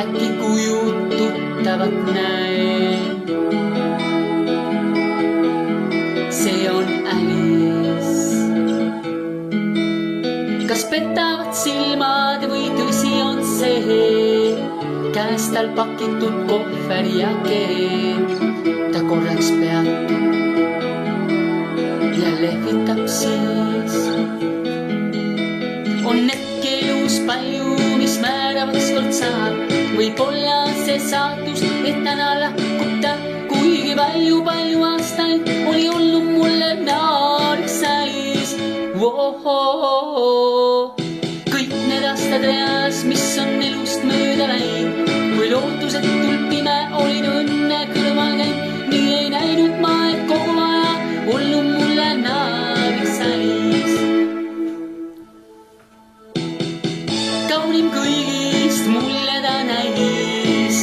äkki kujud tuttavat näen. See on Alice. Kas petavad silmad või tõsi on see, käes tal pakitud kohver ja keel. Ta korraks peatub ja lehvitab siis. On äkki elus palju, mis määravaks kord saab. Võib-olla see saatus, et täna lahkub ta, kuigi palju aastaid oli olnud mulle naariks Alice. Kõik need aastad reas, mis on elust mööda läinud, kui lootusetult pime olin õnne kõrval käinud, nii ei näinud ma, et kogu aja olnud mulle naariks Alice. Kaunim kõigist mulle ta näis,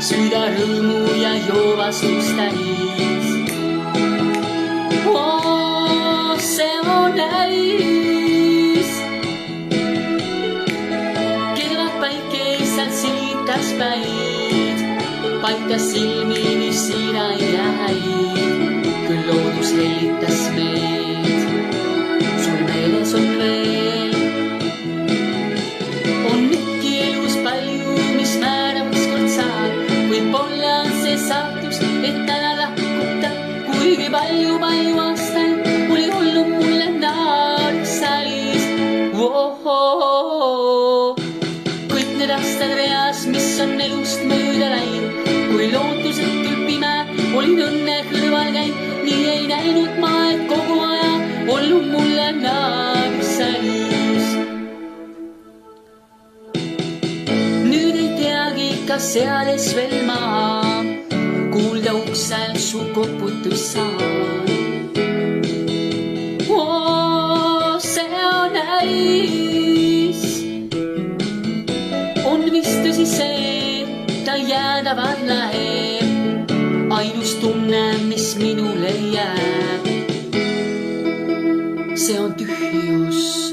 süda rõõmu ja joovastust täis. See on Alice. Kevad päikesel silitas päid, paikas silmini sina jäid, küll loodus hellitas meid. Sul meeles on veel, on äkki elus palju, mis määravaks kord saab. Võib-olla see saatus, et täna lahkub ta, kuigi palju aastaid oli olnud mulle naariks Alice. Kõik need aastad reas, mis on elust mööda läinud, kui lootusetult pime olin õnne kõrval käinud, nii ei näinud ma, et kogu aja olnud mulle naariks Alice. Nüüd ei teagi, kas seades veel maha, kuulda uksel su koputus saan. See on Alice. On vist tõsi see, ta jäädavad läheb, ainus tunne, mis minule jääb. See on tühjus.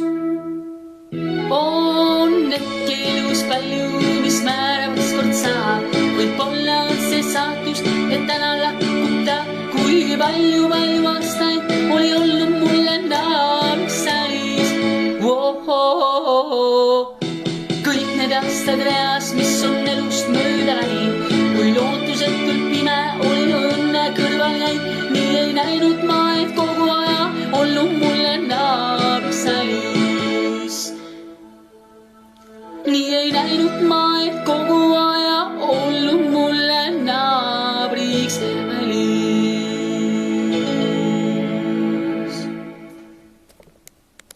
On äkki elus palju, mis määravaks kord saab. Võib-olla see saatus, et täna lahkub ta, kuigi palju aastaid oli olnud mulle naariks Alice. Kõik need aastad reas, mis on elust mööda läinud, kui lootusetult pime olin õnne kõrval käinud, nii ei näinud ma, et kogu aja olnud mulle naariks Alice. Nii ei näinud ma, et kogu aja olnud